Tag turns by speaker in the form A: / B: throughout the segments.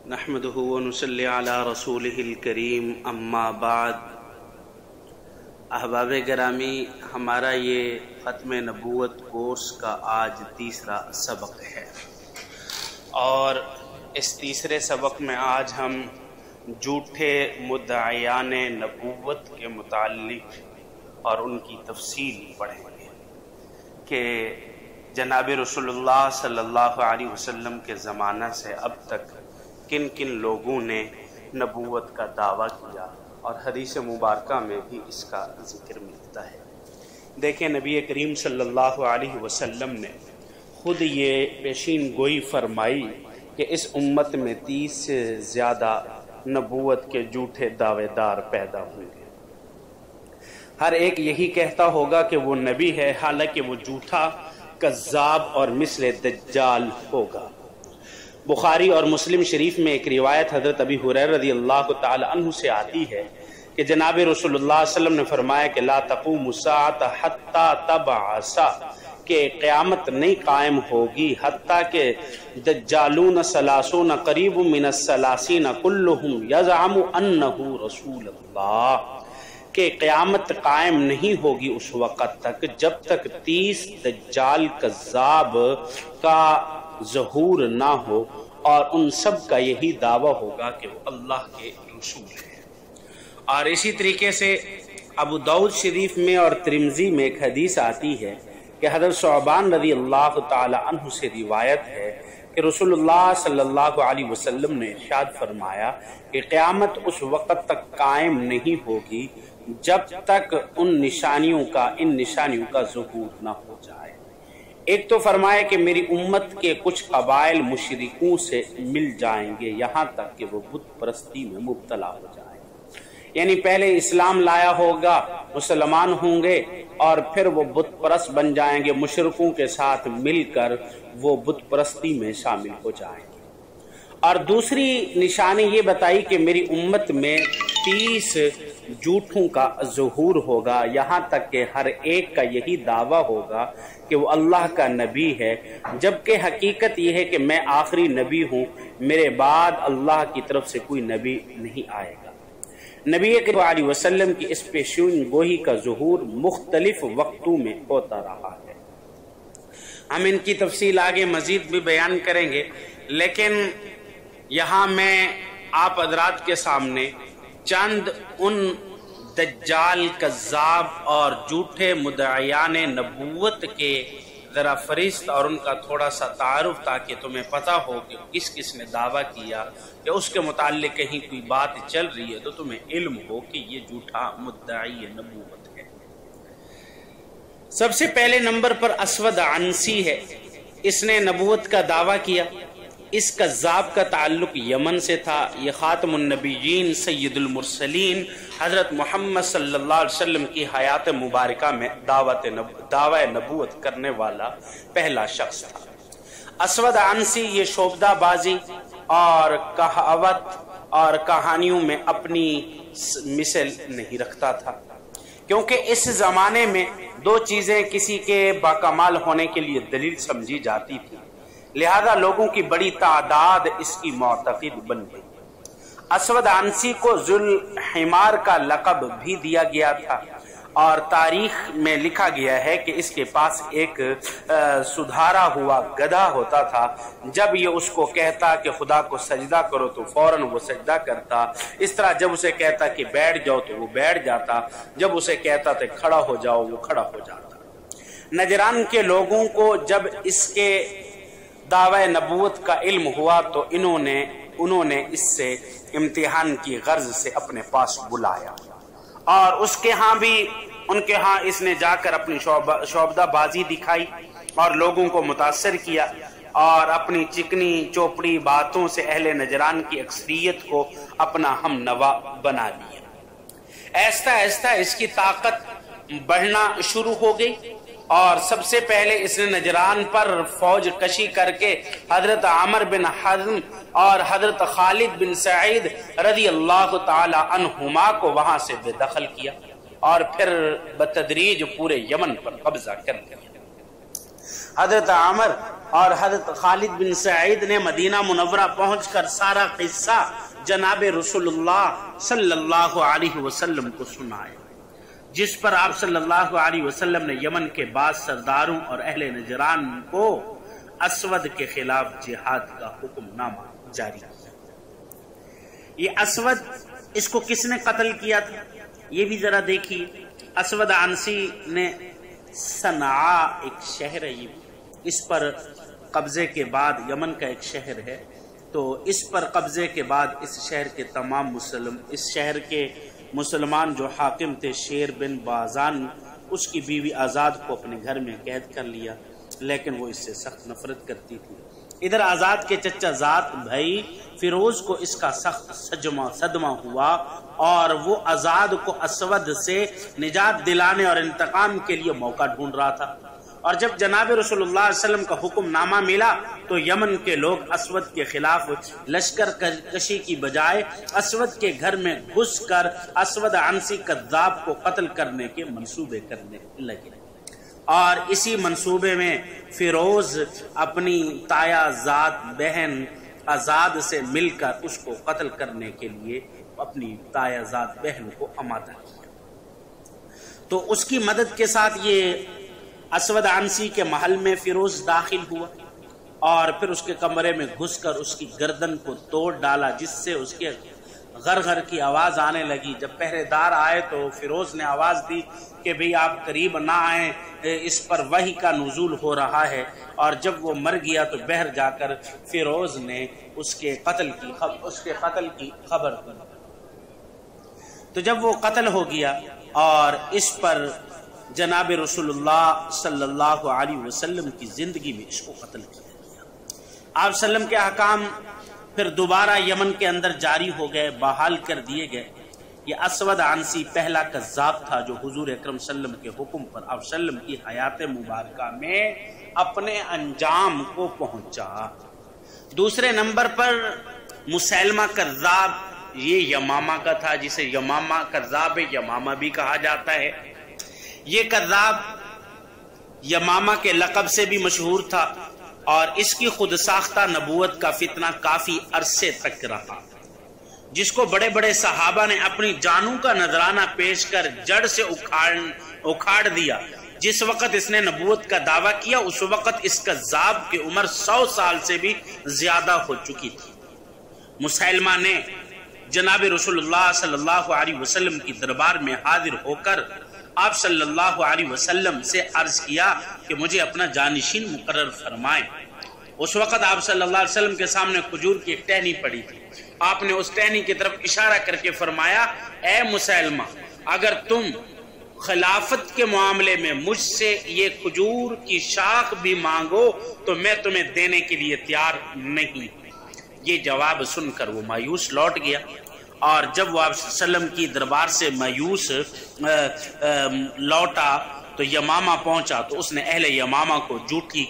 A: نحمدہ ونصلی علی رسولہ الکریم اما بعد۔ احباب گرامی، ہمارا یہ ختم نبوت کورس کا آج تیسرا سبق ہے، اور اس تیسرے سبق میں آج ہم جھوٹے مدعیان نبوت کے متعلق اور ان کی تفصیل پڑھیں گے کہ جناب رسول اللہ صلی اللہ علیہ وسلم کے زمانہ سے اب تک کن کن لوگوں نے نبوت کا دعویٰ کیا، اور حدیث مبارکہ میں بھی اس کا ذکر ملتا ہے۔ دیکھیں، نبی کریم صلی اللہ علیہ وسلم نے خود یہ پیشین گوئی فرمائی کہ اس امت میں 30 سے زیادہ نبوت کے جھوٹے دعوے دار پیدا ہوں گے۔ ہر ایک یہی کہتا ہوگا کہ وہ نبی ہے، حالانکہ وہ جھوٹا، کذاب اور مثل دجال ہوگا۔ بخاری اور مسلم شریف میں ایک روایت حضرت ابی ہریرہ رضی اللہ تعالی عنہ سے آتی ہے کہ جناب رسول اللہ صلی اللہ علیہ وسلم نے فرمایا کہ لا تقوم الساعة حتی تبعث، کہ قیامت نہیں قائم ہوگی حتیٰ کہ دجالون ثلاثون قریب من الثلاثین کلہم یزعم انہ رسول اللہ، کہ قیامت قائم نہیں ہوگی اس وقت تک جب تک 30 دجال کذاب کا ظہور نہ ہو، اور ان سب کا یہی دعویٰ ہوگا کہ وہ اللہ کے رسول ہیں۔ اور اسی طریقے سے ابو داؤد شریف میں اور ترمذی میں ایک حدیث آتی ہے کہ حضرت ثعبان رضی اللہ تعالی عنہ سے روایت ہے کہ رسول اللہ صلی اللہ علیہ وسلم نے ارشاد فرمایا کہ قیامت اس وقت تک قائم نہیں ہوگی جب تک ان نشانیوں کا ظہور نہ ہو جائے۔ ایک تو فرمایا کہ میری امت کے کچھ قبائل مشرکوں سے مل جائیں گے یہاں تک کہ وہ بت پرستی میں مبتلا ہو جائیں، یعنی پہلے اسلام لایا ہوگا، مسلمان ہوں گے، اور پھر وہ بت پرست بن جائیں گے، مشرکوں کے ساتھ مل کر وہ بت پرستی میں شامل ہو جائیں گے۔ اور دوسری نشانی یہ بتائی کہ میری امت میں 30 جھوٹوں کا ظہور ہوگا، یہاں تک کہ ہر ایک کا یہی دعویٰ ہوگا کہ وہ اللہ کا نبی ہے، جبکہ حقیقت یہ ہے کہ میں آخری نبی ہوں، میرے بعد اللہ کی طرف سے کوئی نبی نہیں آئے گا۔ نبی کریم علیہ وسلم کی اس پیشین گوئی کا ظہور مختلف وقتوں میں ہوتا رہا ہے۔ ہم ان کی تفصیل آگے مزید بھی بیان کریں گے، لیکن یہاں میں آپ حضرات کے سامنے چند ان دجال، کذاب اور جھوٹے مدعیان نبوت کے ذرا فہرست اور ان کا تھوڑا سا تعارف، تاکہ تمہیں پتہ ہو کہ کس کس نے دعویٰ کیا، کہ اس کے متعلق کہیں کوئی بات چل رہی ہے تو تمہیں علم ہو کہ یہ جھوٹا مدعی نبوت ہے۔ سب سے پہلے نمبر پر اسود عنسی ہے، اس نے نبوت کا دعویٰ کیا۔ اس کذاب کا تعلق یمن سے تھا۔ یہ خاتم النبیین سید المرسلین حضرت محمد صلی اللہ علیہ وسلم کی حیات مبارکہ میں دعوی نبوت کرنے والا پہلا شخص تھا۔ اسود عنسی یہ شعبدہ بازی اور کہاوت اور کہانیوں میں اپنی مثل نہیں رکھتا تھا، کیونکہ اس زمانے میں دو چیزیں کسی کے باکمال ہونے کے لیے دلیل سمجھی جاتی تھی، لہذا لوگوں کی بڑی تعداد اس کی معتقد بن گئی۔ اسود عنسی کو ذوالحمار کا لقب بھی دیا گیا تھا، اور تاریخ میں لکھا گیا ہے کہ اس کے پاس ایک سدھارا ہوا گدھا ہوتا تھا، جب یہ اس کو کہتا کہ خدا کو سجدہ کرو تو فوراً وہ سجدہ کرتا، اس طرح جب اسے کہتا کہ بیٹھ جاؤ تو وہ بیٹھ جاتا، جب اسے کہتا کہ کھڑا ہو جاؤ وہ کھڑا ہو جاتا۔ نجران کے لوگوں کو جب اس کے دعوی نبوت کا علم ہوا تو انہوں نے اس سے امتحان کی غرض سے اپنے پاس بلایا، اور ان کے ہاں اس نے جا کر اپنی شعبدہ بازی دکھائی اور لوگوں کو متاثر کیا، اور اپنی چکنی چوپڑی باتوں سے اہل نجران کی اکثریت کو اپنا ہم نوا بنا لیا۔ آہستہ آہستہ اس کی طاقت بڑھنا شروع ہو گئی، اور سب سے پہلے اس نے نجران پر فوج کشی کر کے حضرت عمر بن حزم اور حضرت خالد بن سعید رضی اللہ تعالی عنہما کو وہاں سے بے دخل کیا، اور پھر بتدریج پورے یمن پر قبضہ کر لیا۔ حضرت عمر اور حضرت خالد بن سعید نے مدینہ منورہ پہنچ کر سارا قصہ جناب رسول اللہ صلی اللہ علیہ وسلم کو سنایا، جس پر آپ صلی اللہ علیہ وسلم نے یمن کے بعض سرداروں اور اہل نجران کو اسود کے خلاف جہاد کا حکم نامہ جاری کیا۔ یہ اسود، اس کو کس نے قتل کیا تھا یہ بھی ذرا دیکھیے۔ اسود عنسی نے صنعاء ایک شہر ہے، اس پر قبضے کے بعد، یمن کا ایک شہر ہے، تو اس پر قبضے کے بعد اس شہر کے تمام اس شہر کے مسلمان جو حاکم تھے شیر بن بازان، اس کی بیوی آزاد کو اپنے گھر میں قید کر لیا، لیکن وہ اس سے سخت نفرت کرتی تھی۔ ادھر آزاد کے چچا زاد بھائی فیروز کو اس کا سخت صدمہ ہوا، اور وہ آزاد کو اسود سے نجات دلانے اور انتقام کے لیے موقع ڈھونڈ رہا تھا۔ اور جب جناب رسول اللہ صلی اللہ علیہ وسلم کا حکم نامہ ملا تو یمن کے لوگ اسود کے خلاف لشکر کشی کی بجائے اسود کے گھر میں گھس کر اسود عنسی کذاب کو قتل کرنے کے منصوبے کرنے لگے، اور اسی منصوبے میں فیروز اپنی تایا زاد بہن آزاد سے مل کر اس کو قتل کرنے کے لیے اپنی تایا زاد بہن کو آمادہ کیا۔ تو اس کی مدد کے ساتھ یہ اسود عنسی کے محل میں فیروز داخل ہوا، اور پھر اس کے کمرے میں گھس کر اس کی گردن کو توڑ ڈالا، جس سے اس کے غر غر کی آواز آنے لگی۔ جب پہرے دار آئے تو فیروز نے آواز دی کہ بھئی آپ قریب نہ آئیں، اس پر وحی کا نزول ہو رہا ہے۔ اور جب وہ مر گیا تو بہر جا کر فیروز نے اس کے قتل کی خبر دی۔ تو جب وہ قتل ہو گیا اور اس پر جناب رسول اللہ صلی اللہ علیہ وسلم کی زندگی میں اس کو قتل کیا گیا۔ آپ صلی اللہ علیہ وسلم کے احکام پھر دوبارہ یمن کے اندر جاری ہو گئے، بحال کر دیے گئے۔ یہ اسود عنسی پہلا کذاب تھا جو حضور اکرم صلی اللہ علیہ وسلم کے حکم پر آپ صلی اللہ علیہ وسلم کی حیات مبارکہ میں اپنے انجام کو پہنچا۔ دوسرے نمبر پر مسیلمہ کذاب، یہ یمامہ کا تھا، جسے یمامہ کذاب یمامہ بھی کہا جاتا ہے۔ یہ کذاب یمامہ کے لقب سے بھی مشہور تھا، اور اس کی خود ساختہ نبوت کا فتنہ کافی عرصے تک رہا، جس کو بڑے بڑے صحابہ نے اپنی جانوں کا نذرانہ پیش کر جڑ سے اکھاڑ دیا۔ جس وقت اس نے نبوت کا دعویٰ کیا اس وقت اس کذاب کی عمر 100 سال سے بھی زیادہ ہو چکی تھی۔ مسیلمہ نے جناب رسول اللہ صلی اللہ علیہ وسلم کی دربار میں حاضر ہو کر آپ صلی اللہ علیہ وسلم سے عرض کیا کہ مجھے اپنا جانشین مقرر فرمائیں۔ اس وقت آپ صلی اللہ علیہ وسلم کے سامنے کھجور کی ایک ٹہنی پڑی تھی۔ آپ نے اس ٹہنی کی طرف اشارہ کر کے فرمایا، اے مسیلمہ، اگر تم خلافت کے معاملے میں مجھ سے یہ کھجور کی شاخ بھی مانگو تو میں تمہیں دینے کے لیے تیار نہیں۔ یہ جواب سن کر وہ مایوس لوٹ گیا، اور جب وہ آپ صلی اللہ علیہ وسلم کی دربار سے مایوس لوٹا تو یمامہ پہنچا تو اس نے اہل یمامہ کو جھوٹی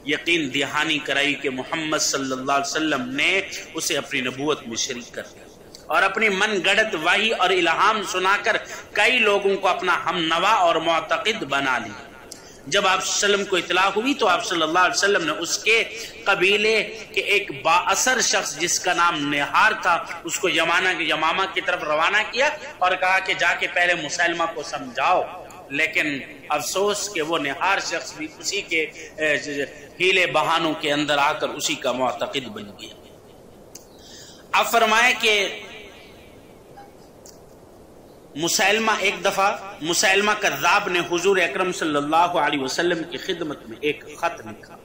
A: یقین دہانی کرائی کہ محمد صلی اللہ علیہ وسلم نے اسے اپنی نبوت میں شریک کر دیا، اور اپنی من گڑت وحی اور الہام سنا کر کئی لوگوں کو اپنا ہم نوا اور معتقد بنا لیا۔ جب آپ صلی اللہ علیہ وسلم کو اطلاع ہوئی تو آپ صلی اللہ علیہ وسلم نے اس کے قبیلے کے ایک با اثر شخص جس کا نام نہار تھا اس کو یمامہ کی طرف روانہ کیا اور کہا کہ جا کے پہلے مسیلمہ کو سمجھاؤ، لیکن افسوس کہ وہ نہار شخص بھی اسی کے ہیلے بہانوں کے اندر آ کر اسی کا معتقد بن گیا۔ اب فرمائے کہ ایک دفعہ مسیلمہ کذاب نے حضور اکرم صلی اللہ علیہ وسلم کی خدمت میں ایک خط لکھا،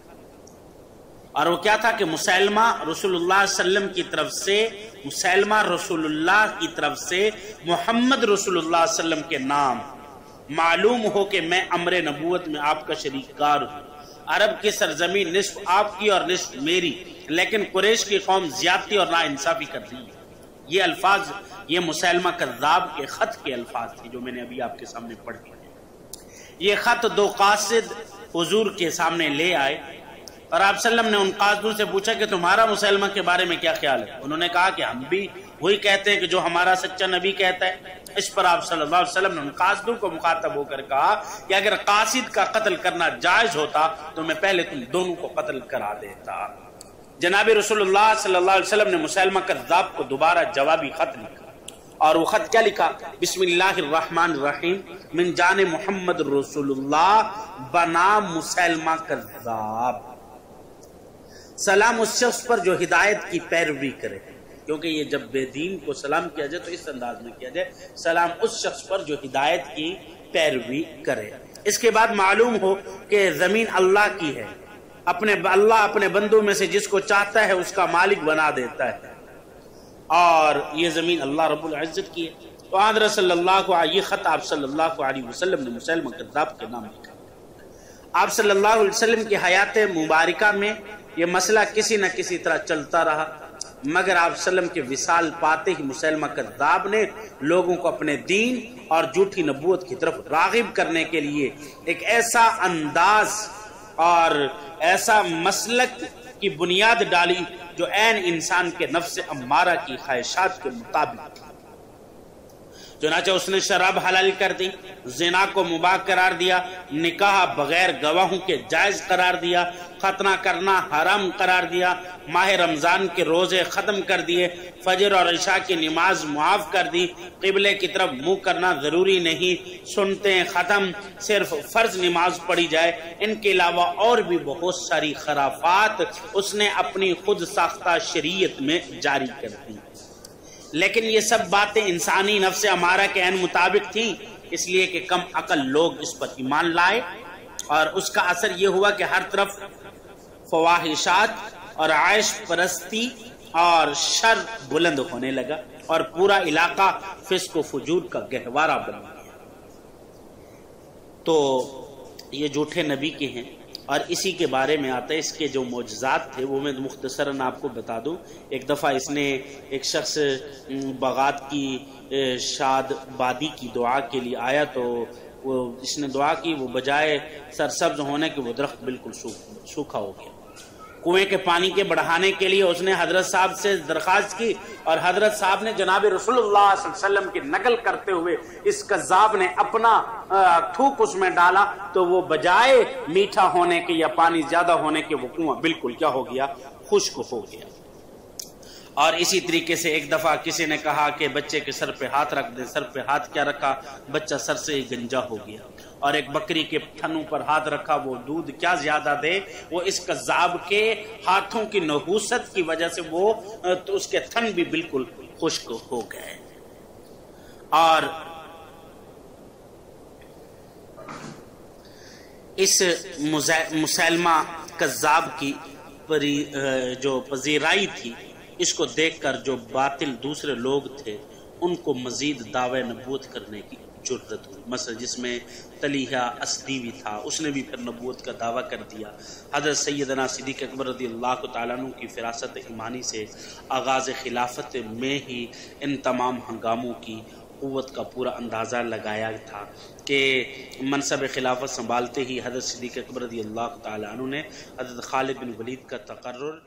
A: اور وہ کیا تھا کہ مسیلمہ رسول اللہ صلی اللہ علیہ وسلم کی طرف سے محمد رسول اللہ صلی اللہ علیہ وسلم کے نام معلوم ہو کہ میں امر نبوت میں آپ کا شریک کار ہوں۔ عرب کی سرزمین نصف آپ کی اور نصف میری، لیکن قریش کی قوم زیادتی اور ناانصافی کر رہی ہے۔ یہ الفاظ یہ مسیلمہ کذاب کے خط کے الفاظ تھے جو میں نے ابھی آپ کے سامنے پڑھ دیا۔ یہ خط دو قاصد حضور کے سامنے لے آئے، اور آپ صلی اللہ علیہ وسلم نے ان قاصدوں سے پوچھا کہ تمہارا مسلمہ کے بارے میں کیا خیال ہے؟ انہوں نے کہا کہ ہم بھی وہی کہتے ہیں کہ جو ہمارا سچا نبی کہتا ہے۔ اس پر آپ صلی اللہ علیہ وسلم نے ان قاصدوں کو مخاطب ہو کر کہا کہ اگر قاصد کا قتل کرنا جائز ہوتا تو میں پہلے تم دونوں کو قتل کرا دیتا۔ جناب رسول اللہ صلی اللہ علیہ وسلم نے مسلمہ کذاب کو دوبارہ جوابی خط لکھا، اور وہ خط کیا لکھا؟ بسم اللہ الرحمن الرحیم، من جان محمد رسول اللہ بنام مسلمہ کذاب۔ سلام اس شخص پر جو ہدایت کی پیروی کرے، کیونکہ یہ جب بے دین کو سلام کیا جائے تو اس انداز میں کیا جائے، سلام اس شخص پر جو ہدایت کی پیروی کرے۔ اس کے بعد معلوم ہو کہ زمین اللہ کی ہے، اللہ اپنے بندوں میں سے جس کو چاہتا ہے اس کا مالک بنا دیتا ہے، اور یہ زمین اللہ رب العزت کی ہے۔ تو حضرت صلی اللہ علیہ خط آپ صلی اللہ علیہ وسلم نے مسلمہ کذاب کے نام لکھا۔ آپ صلی اللہ علیہ وسلم کی حیات مبارکہ میں یہ مسئلہ کسی نہ کسی طرح چلتا رہا، مگر آپ صلی اللہ علیہ وسلم کے وصال پاتے ہی مسلمہ کذاب نے لوگوں کو اپنے دین اور جھوٹی نبوت کی طرف راغب کرنے کے لیے ایک ایسا انداز اور ایسا مسلک کی بنیاد ڈالی جو عین انسان کے نفس امارہ کی خواہشات کے مطابق تھی۔ چنانچہ اس نے شراب حلال کر دی، زنا کو مباح قرار دیا، نکاح بغیر گواہوں کے جائز قرار دیا، ختنہ کرنا حرام قرار دیا، ماہ رمضان کے روزے ختم کر دیے، فجر اور عشاء کی نماز معاف کر دی، قبلے کی طرف منہ کرنا ضروری نہیں، سنتیں ختم، صرف فرض نماز پڑھی جائے۔ ان کے علاوہ اور بھی بہت ساری خرافات اس نے اپنی خود ساختہ شریعت میں جاری کر دی، لیکن یہ سب باتیں انسانی نفس امارہ کے عین مطابق تھیں، اس لیے کہ کم عقل لوگ اس پر ایمان لائے، اور اس کا اثر یہ ہوا کہ ہر طرف فواحشات اور عیش پرستی اور شر بلند ہونے لگا، اور پورا علاقہ فسق و فجور کا گہوارہ بن گیا۔ تو یہ جھوٹے نبی کے ہیں، اور اسی کے بارے میں آتا ہے، اس کے جو معجزات تھے وہ میں مختصراً آپ کو بتا دوں۔ ایک دفعہ اس نے ایک شخص بغات کی شاد بادی کی دعا کے لیے آیا، تو وہ اس نے دعا کی، وہ بجائے سرسبز ہونے کے وہ درخت بالکل سوکھا ہو گیا۔ کنویں کے پانی کے بڑھانے کے لیے اس نے حضرت صاحب سے درخواست کی، اور حضرت صاحب نے جناب رسول اللہ صلی اللہ علیہ وسلم کی نقل کرتے ہوئے اس کذاب نے اپنا تھوک اس میں ڈالا، تو وہ بجائے میٹھا ہونے کے یا پانی زیادہ ہونے کے وہ کنواں بالکل کیا ہو گیا؟ خشک ہو گیا۔ اور اسی طریقے سے ایک دفعہ کسی نے کہا کہ بچے کے سر پہ ہاتھ رکھ دیں، سر پہ ہاتھ کیا رکھا؟ بچہ سر سے ہی گنجا ہو گیا۔ اور ایک بکری کے تھنوں پر ہاتھ رکھا، وہ دودھ کیا زیادہ دے؟ وہ اس کذاب کے ہاتھوں کی نحوست کی وجہ سے وہ تو اس کے تھن بھی بالکل خشک ہو گئے۔ اور اس مسلمہ کذاب کی جو پذیرائی تھی، اس کو دیکھ کر جو باطل دوسرے لوگ تھے ان کو مزید دعوی نبوت کرنے کی جرت ہوئی۔ مثلا جس میں طلیحہ اسدی بھی تھا، اس نے بھی پھر نبوت کا دعویٰ کر دیا۔ حضرت سیدنا صدیق اکبر رضی اللہ تعالیٰ عنہ کی فراست ایمانی سے آغاز خلافت میں ہی ان تمام ہنگاموں کی قوت کا پورا اندازہ لگایا تھا کہ منصب خلافت سنبھالتے ہی حضرت صدیق اکبر رضی اللہ تعالیٰ عنہ نے حضرت خالد بن ولید کا تقرر